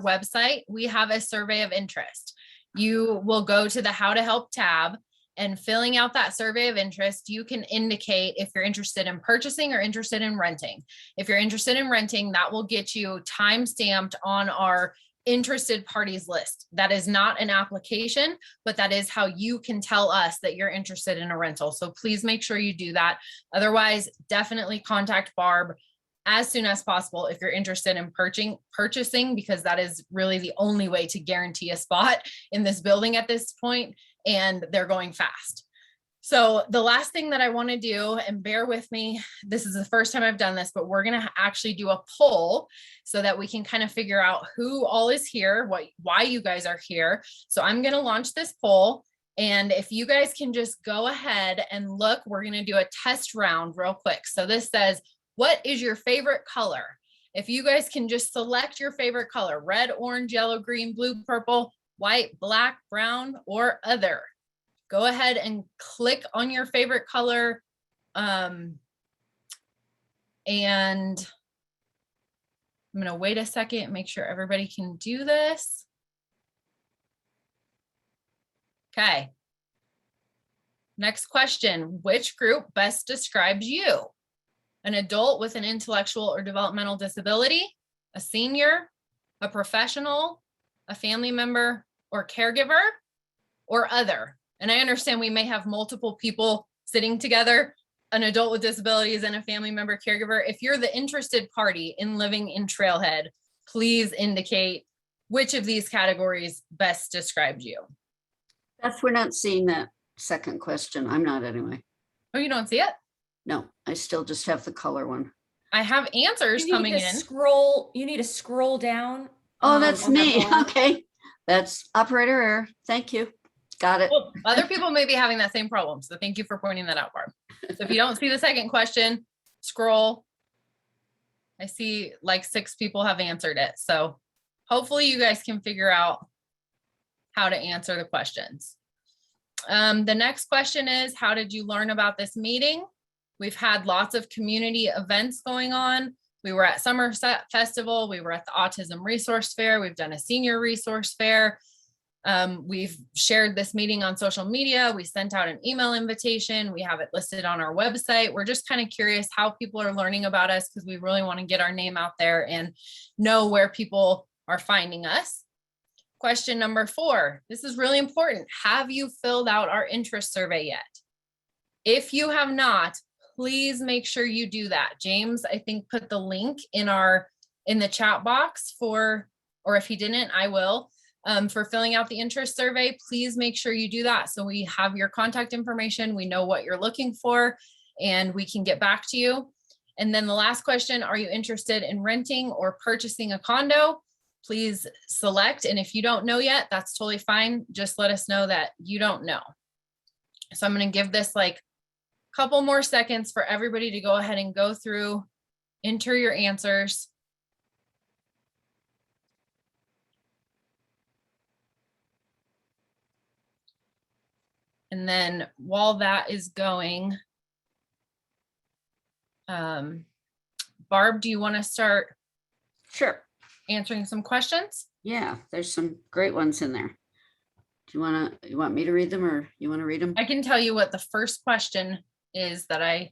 website, we have a survey of interest. You will go to the How to Help tab, and filling out that survey of interest, you can indicate if you're interested in purchasing or interested in renting. If you're interested in renting, that will get you time-stamped on our interested parties list. That is not an application, but that is how you can tell us that you're interested in a rental. So please make sure you do that. Otherwise, definitely contact Barb as soon as possible if you're interested in purchasing, because that is really the only way to guarantee a spot in this building at this point, and they're going fast. So the last thing that I want to do, and bear with me, this is the first time I've done this, but we're going to actually do a poll so that we can kind of figure out who all is here, why you guys are here. So I'm going to launch this poll. And if you guys can just go ahead and look, we're going to do a test round real quick. So this says, what is your favorite color? If you guys can just select your favorite color, red, orange, yellow, green, blue, purple, white, black, brown, or other. Go ahead and click on your favorite color. And I'm going to wait a second, make sure everybody can do this. Okay. Next question. Which group best describes you? An adult with an intellectual or developmental disability, a senior, a professional, a family member or caregiver or other. And I understand we may have multiple people sitting together, an adult with disabilities and a family member caregiver. If you're the interested party in living in Trailhead, please indicate which of these categories best described you. Beth, we're not seeing that second question. I'm not anyway. Oh, you don't see it? No, I still just have the color one. I have answers You coming need to in. you need to scroll down. Oh, that's on that me. bar. Okay. That's operator error. Thank you. Got it. Well, other people may be having that same problem. So thank you for pointing that out, Barb. So if you don't see the second question, scroll. I see like 6 people have answered it. So hopefully you guys can figure out how to answer the questions. The next question is, how did you learn about this meeting? We've had lots of community events going on. We were at Somerset Festival. We were at the Autism Resource Fair. We've done a senior resource fair. We've shared this meeting on social media. We sent out an email invitation. We have it listed on our website. We're just kind of curious how people are learning about us because we really want to get our name out there and know where people are finding us. Question number 4, this is really important. Have you filled out our interest survey yet? If you have not, please make sure you do that. James, I think, put the link in the chat box or if he didn't, I will. For filling out the interest survey, please make sure you do that. So we have your contact information. We know what you're looking for and we can get back to you. And then the last question, are you interested in renting or purchasing a condo? Please select. And if you don't know yet, that's totally fine. Just let us know that you don't know. So I'm going to give this like a couple more seconds for everybody to go ahead and go through, enter your answers. And then while that is going, Barb, do you want to start Sure. answering some questions? Yeah, there's some great ones in there. Do you want me to read them or you want to read them? I can tell you what the first question is that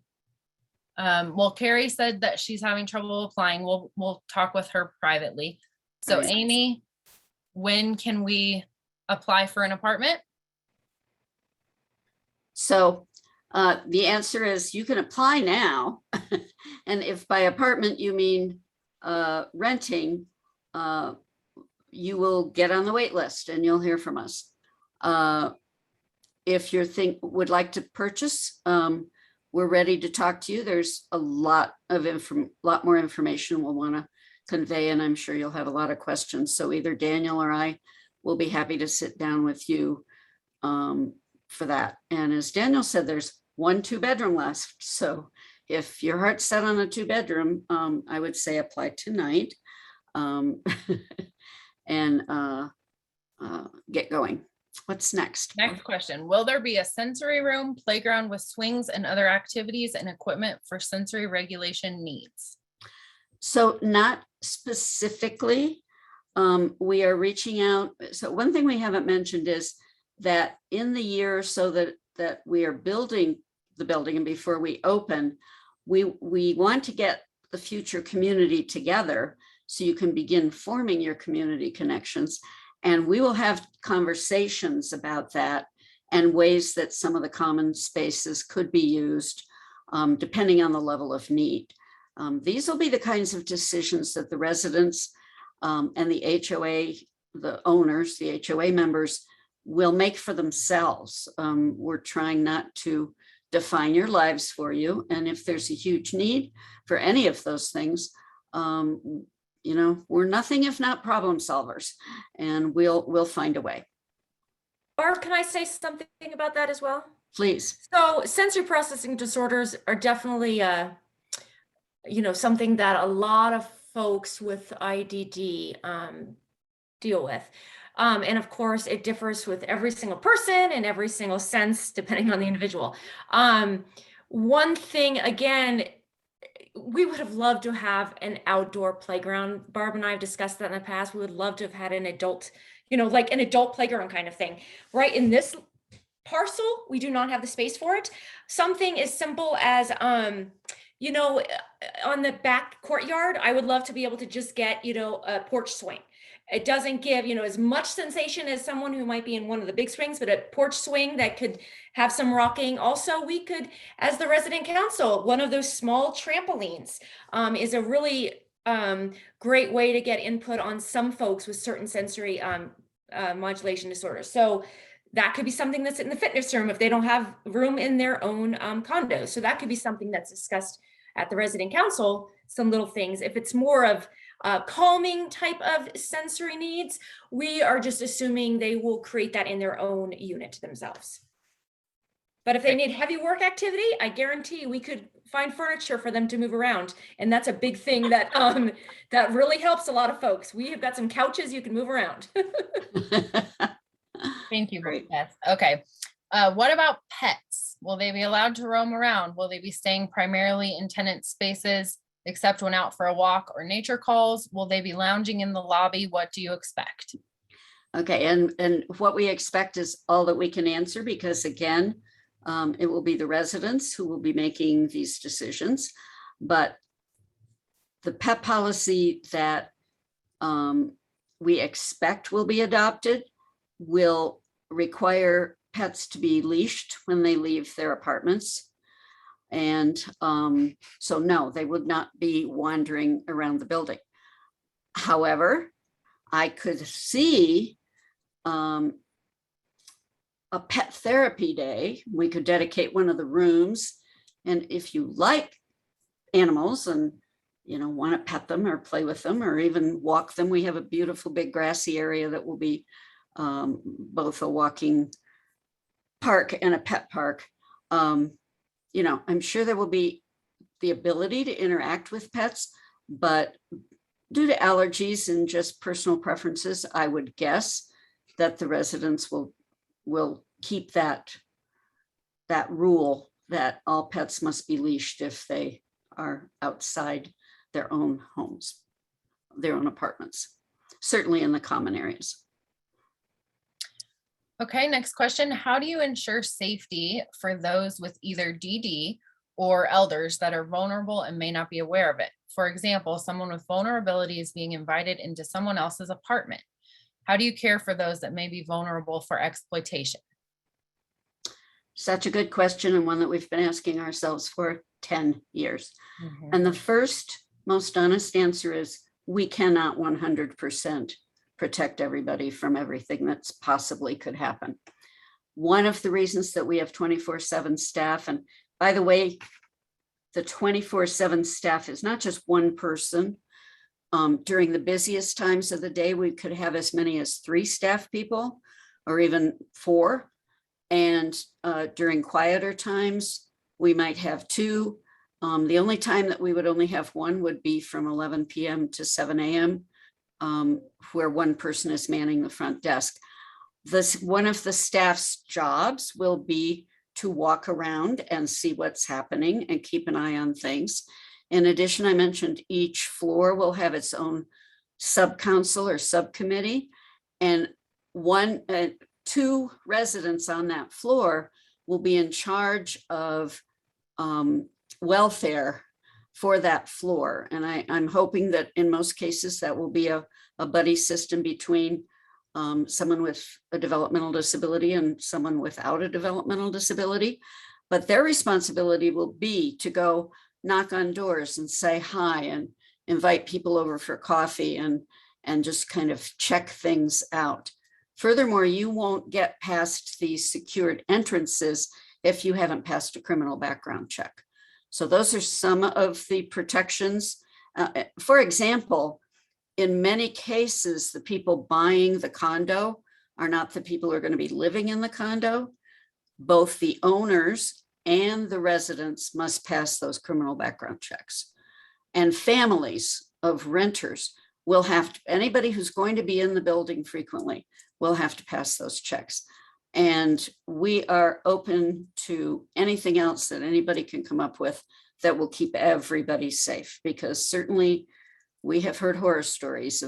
well, Carrie said that she's having trouble applying. We'll talk with her privately. So Right. Amy, when can we apply for an apartment? So the answer is you can apply now. And if by apartment you mean renting, you will get on the wait list and you'll hear from us. If you would like to purchase, we're ready to talk to you. There's a lot more information we'll want to convey, and I'm sure you'll have a lot of questions. So either Daniel or I will be happy to sit down with you for that. And as Daniel said, there's 1 2-bedroom left. So if your heart's set on a 2-bedroom, I would say apply tonight and get going. What's next? Next question. Will there be a sensory room, playground with swings and other activities and equipment for sensory regulation needs? So not specifically. We are reaching out. So one thing we haven't mentioned is that in the year or so that we are building the building and before we open, we want to get the future community together so you can begin forming your community connections. And we will have conversations about that and ways that some of the common spaces could be used depending on the level of need. These will be the kinds of decisions that the residents and the HOA, the owners, the HOA members will make for themselves. We're trying not to define your lives for you. And if there's a huge need for any of those things, we're nothing if not problem solvers, and we'll find a way. Barb, can I say something about that as well? Please. So sensory processing disorders are definitely, something that a lot of folks with IDD deal with. And of course, it differs with every single person and every single sense, depending on the individual. One thing, again, we would have loved to have an outdoor playground. Barb and I have discussed that in the past. We would love to have had an adult, like an adult playground kind of thing. Right in this parcel, we do not have the space for it. Something as simple as, on the back courtyard, I would love to be able to just get, you know, a porch swing. It doesn't give, you know, as much sensation as someone who might be in one of the big swings, but a porch swing that could have some rocking. Also, we could, as the resident council, one of those small trampolines is a really great way to get input on some folks with certain sensory modulation disorders. So that could be something that's in the fitness room if they don't have room in their own condo. So that could be something that's discussed at the resident council, some little things. If it's more of calming type of sensory needs, we are just assuming they will create that in their own unit themselves. But if they need heavy work activity, I guarantee we could find furniture for them to move around. And that's a big thing that that really helps a lot of folks. We have got some couches you can move around. Thank you, Great. Beth. Okay. What about pets? Will they be allowed to roam around? Will they be staying primarily in tenant spaces, except when out for a walk or nature calls? Will they be lounging in the lobby? What do you expect? Okay, and what we expect is all that we can answer, because again, it will be the residents who will be making these decisions. But the pet policy that we expect will be adopted will require pets to be leashed when they leave their apartments. And so no, they would not be wandering around the building. However, I could see a pet therapy day. We could dedicate one of the rooms. And if you like animals and want to pet them or play with them or even walk them, we have a beautiful big grassy area that will be both a walking park and a pet park. I'm sure there will be the ability to interact with pets, but due to allergies and just personal preferences, I would guess that the residents will keep that rule that all pets must be leashed if they are outside their own homes, their own apartments, certainly in the common areas. Okay, next question. How do you ensure safety for those with either DD or elders that are vulnerable and may not be aware of it? For example, someone with vulnerability is being invited into someone else's apartment. How do you care for those that may be vulnerable for exploitation? Such a good question, and one that we've been asking ourselves for 10 years. And the first, most honest answer is we cannot 100% protect everybody from everything that's possibly could happen. One of the reasons that we have 24/7 staff, and by the way, the 24/7 staff is not just one person. During the busiest times of the day, we could have as many as 3 staff people or even 4. And during quieter times, we might have 2. The only time that we would only have 1 would be from 11 p.m. to 7 a.m., where one person is manning the front desk. One of the staff's jobs will be to walk around and see what's happening and keep an eye on things. In addition, I mentioned each floor will have its own sub-council or subcommittee, and 2 residents on that floor will be in charge of welfare for that floor. And I'm hoping that in most cases that will be a buddy system between someone with a developmental disability and someone without a developmental disability. But their responsibility will be to go knock on doors and say hi and invite people over for coffee and just kind of check things out. Furthermore, you won't get past these secured entrances if you haven't passed a criminal background check. So those are some of the protections. For example, in many cases, the people buying the condo are not the people who are going to be living in the condo. Both the owners and the residents must pass those criminal background checks. And families of renters will have to, anybody who's going to be in the building frequently will have to pass those checks. And we are open to anything else that anybody can come up with that will keep everybody safe, because certainly we have heard horror stories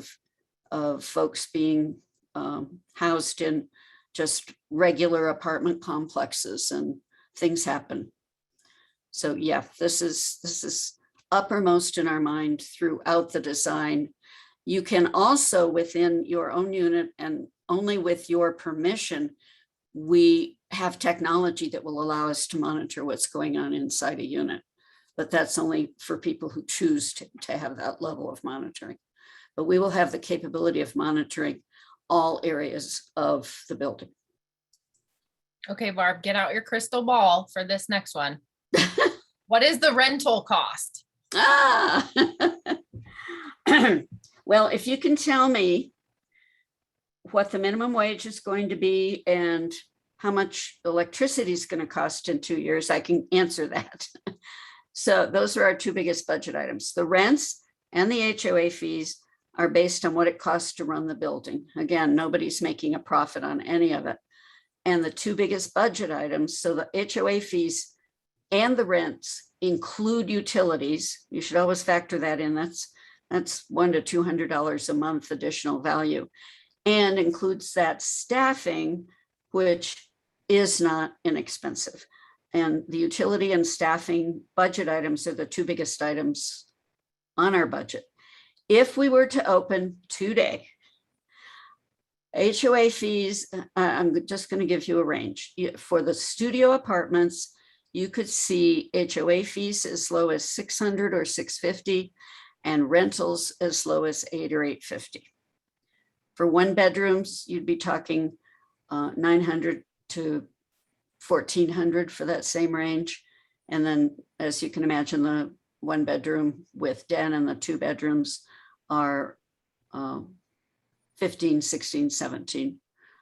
of folks being housed in just regular apartment complexes and things happen. So yeah, this is uppermost in our mind throughout the design. You can also, within your own unit and only with your permission, we have technology that will allow us to monitor what's going on inside a unit. But that's only for people who choose to have that level of monitoring. But we will have the capability of monitoring all areas of the building. Okay, Barb, get out your crystal ball for this next one. What is the rental cost? Ah. Well, if you can tell me what the minimum wage is going to be and how much electricity is going to cost in 2 years, I can answer that. So those are our two biggest budget items. The rents and the HOA fees are based on what it costs to run the building. Again, nobody's making a profit on any of it. And the two biggest budget items, so the HOA fees and the rents include utilities. You should always factor that in. That's $100 to $200 a month additional value, and includes that staffing, which is not inexpensive. And the utility and staffing budget items are the two biggest items on our budget. If we were to open today, HOA fees, I'm just going to give you a range. For the studio apartments, you could see HOA fees as low as $600 or $650, and rentals as low as $800 or $850. For one bedrooms, you'd be talking $900 to $1,400 for that same range. And then, as you can imagine, the one bedroom with den and the two bedrooms are $1,500, $1,600,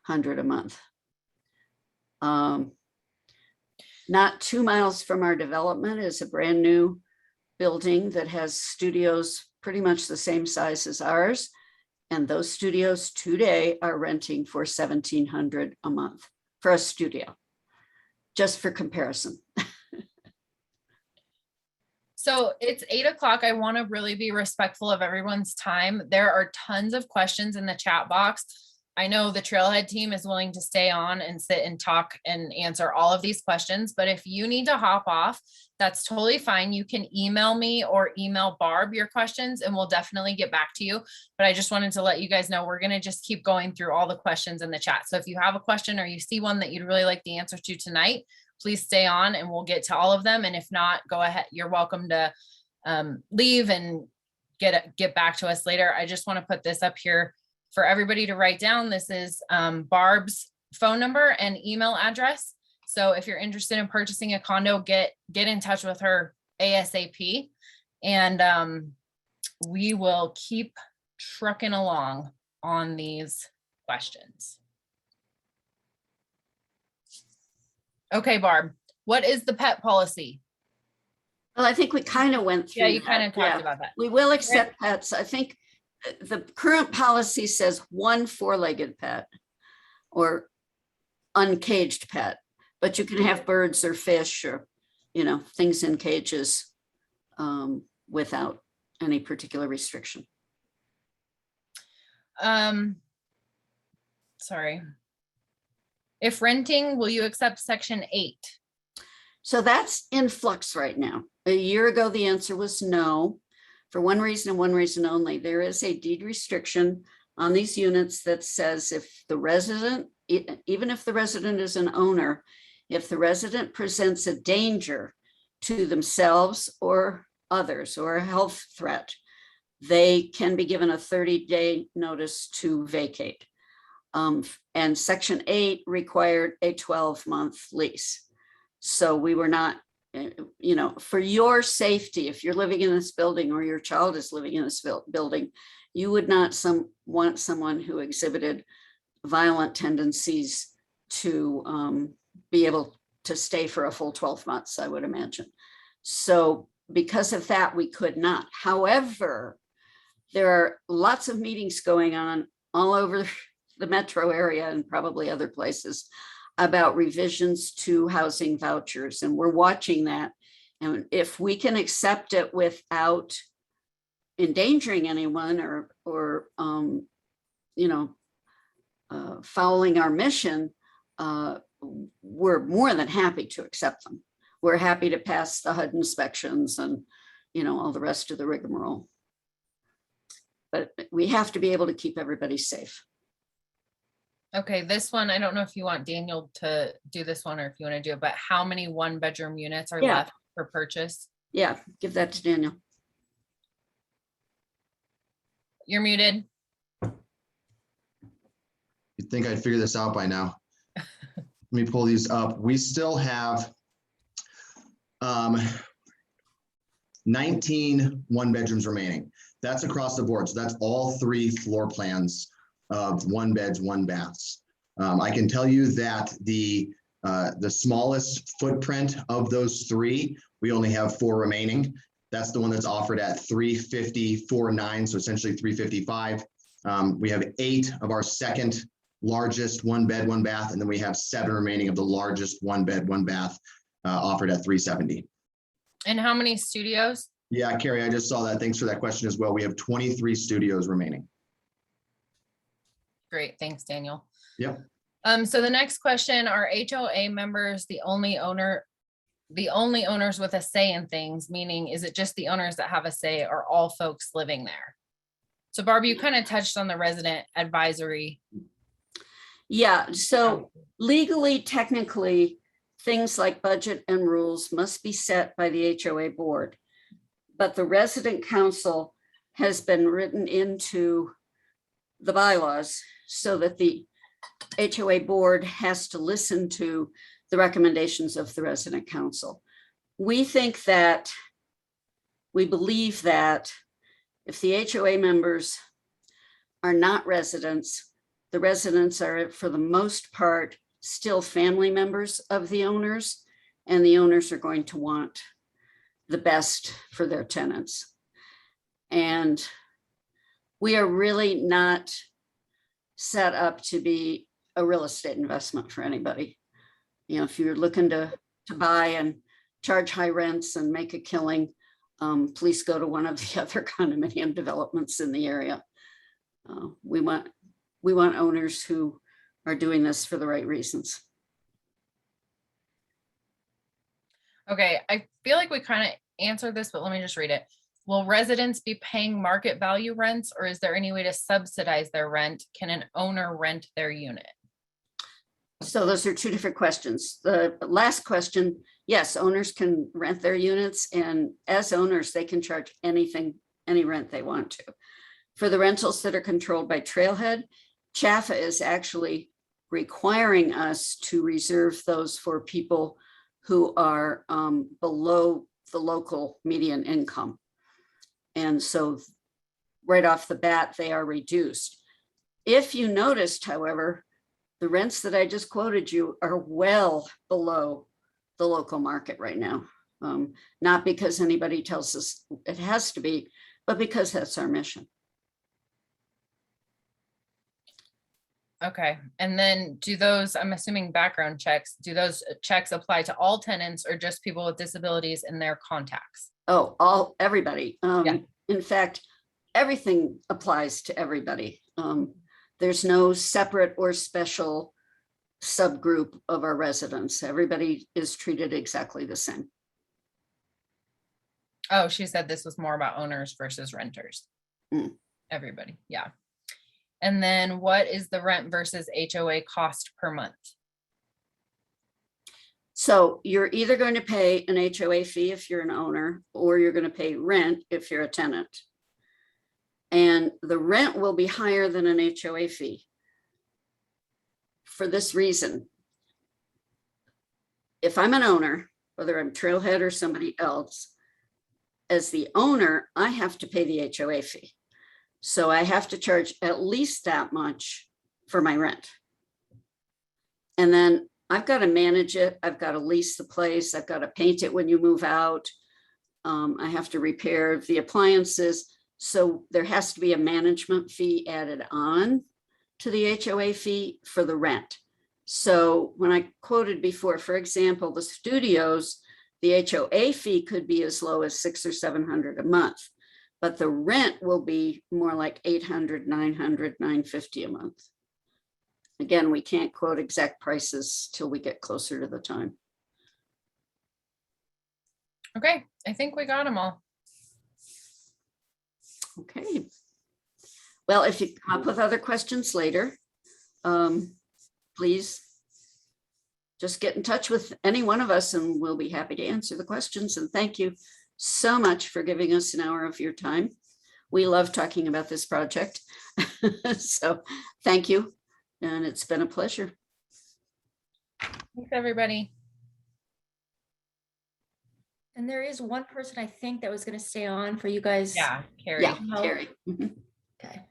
$1,700 a month. Not 2 miles from our development is a brand new building that has studios pretty much the same size as ours. And those studios today are renting for $1,700 a month for a studio, just for comparison. So it's 8 o'clock. I want to really be respectful of everyone's time. There are tons of questions in the chat box. I know the Trailhead team is willing to stay on and sit and talk and answer all of these questions, but if you need to hop off, that's totally fine. You can email me or email Barb your questions and we'll definitely get back to you. But I just wanted to let you guys know we're going to just keep going through all the questions in the chat. So if you have a question or you see one that you'd really like the answer to tonight, please stay on and we'll get to all of them. And if not, go ahead. You're welcome to leave and get back to us later. I just want to put this up here for everybody to write down. This is Barb's phone number and email address. So if you're interested in purchasing a condo, get in touch with her ASAP, and we will keep trucking along on these questions. Okay, Barb, what is the pet policy? Well, I think we kind of went through. Yeah, you kind of talked about that. We will accept pets. I think the current policy says one four-legged pet or uncaged pet, but you can have birds or fish or, things in cages without any particular restriction. Sorry. If renting, will you accept Section 8? So that's in flux right now. A year ago, the answer was no. For one reason and one reason only. There is a deed restriction on these units that says if the resident, even if the resident is an owner, if the resident presents a danger to themselves or others or a health threat, they can be given a 30-day notice to vacate. And Section 8 required a 12-month lease. So we were not, for your safety, if you're living in this building or your child is living in this building, you would not want someone who exhibited violent tendencies to be able to stay for a full 12 months, I would imagine. So because of that, we could not. However, there are lots of meetings going on all over the metro area and probably other places about revisions to housing vouchers. And we're watching that. And if we can accept it without endangering anyone or fouling our mission, we're more than happy to accept them. We're happy to pass the HUD inspections and all the rest of the rigmarole. But we have to be able to keep everybody safe. Okay, this one, I don't know if you want Daniel to do this one or if you want to do it, but how many 1-bedroom units are Yeah. left for purchase? Yeah, give that to Daniel. You're muted. You'd think I'd figure this out by now. Let me pull these up. We still have 19 1-bedrooms remaining. That's across the board. So that's all 3 floor plans of 1-beds, 1-baths. I can tell you that the smallest footprint of those 3, we only have 4 remaining. That's the one that's offered at $354.9, so essentially $355. We have 8 of our second largest 1-bed, 1-bath, and then we have 7 remaining of the largest 1-bed, 1-bath offered at $370. And how many studios? Yeah, Carrie, I just saw that. Thanks for that question as well. We have 23 studios remaining. Great, thanks, Daniel. Yep. So the next question, are HOA members the only owners with a say in things? Meaning, is it just the owners that have a say, or all folks living there? So Barb, you kind of touched on the resident advisory. Yeah, so legally, technically, things like budget and rules must be set by the HOA board. But the resident council has been written into the bylaws so that the HOA board has to listen to the recommendations of the resident council. We believe that if the HOA members are not residents, the residents are, for the most part, still family members of the owners, and the owners are going to want the best for their tenants. And we are really not set up to be a real estate investment for anybody. If you're looking to buy and charge high rents and make a killing, please go to one of the other condominium developments in the area. We want owners who are doing this for the right reasons. Okay, I feel like we kind of answered this, but let me just read it. Will residents be paying market value rents, or is there any way to subsidize their rent? Can an owner rent their unit? So those are 2 different questions. The last question, yes, owners can rent their units, and as owners, they can charge any rent they want to. For the rentals that are controlled by Trailhead, CHFA is actually requiring us to reserve those for people who are below the local median income. And so right off the bat, they are reduced. If you noticed, however, the rents that I just quoted you are well below the local market right now. Not because anybody tells us it has to be, but because that's our mission. Okay, and then do those, I'm assuming background checks, do those checks apply to all tenants or just people with disabilities and their contacts? Oh, everybody. Yeah. In fact, everything applies to everybody. There's no separate or special subgroup of our residents. Everybody is treated exactly the same. Oh, she said this was more about owners versus renters. Mm. Everybody, yeah. And then what is the rent versus HOA cost per month? So you're either going to pay an HOA fee if you're an owner, or you're going to pay rent if you're a tenant. And the rent will be higher than an HOA fee. For this reason, if I'm an owner, whether I'm Trailhead or somebody else, as the owner, I have to pay the HOA fee. So I have to charge at least that much for my rent. And then I've got to manage it. I've got to lease the place. I've got to paint it when you move out. I have to repair the appliances. So there has to be a management fee added on to the HOA fee for the rent. So when I quoted before, for example, the studios, the HOA fee could be as low as $600 or $700 a month, but the rent will be more like $800, $900, $950 a month. Again, we can't quote exact prices till we get closer to the time. Okay, I think we got them all. Okay. Well, if you come up with other questions later, please just get in touch with any one of us and we'll be happy to answer the questions. And thank you so much for giving us an hour of your time. We love talking about this project. So thank you. And it's been a pleasure. Thanks, everybody. And there is one person I think that was going to stay on for you guys. Yeah, Carrie. Yeah, No. Carrie. Mhm. Okay.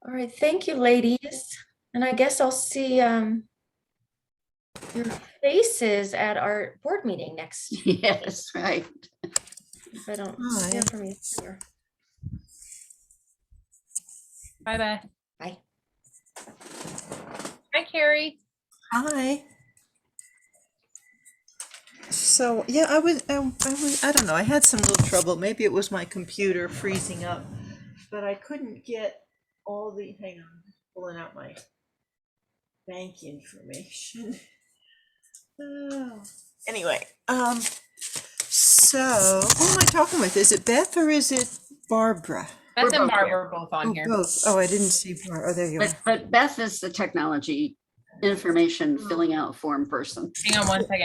All right, thank you, ladies. And I guess I'll see your faces at our board meeting next. Yes, right. If I don't Hi. hear from you here. Bye bye. Bye. Hi, Carrie. Hi. So, yeah, I don't know, I had some little trouble. Maybe it was my computer freezing up, but I couldn't get all the, hang on, pulling out my bank information. Oh, anyway, so who am I talking with? Is it Beth or is it Barbara? Beth We're and both Barb here. are both on Oh, here. both. Oh, I didn't see Barbara. Oh, there you are. But Beth is the technology information filling out form person. Hang on one second.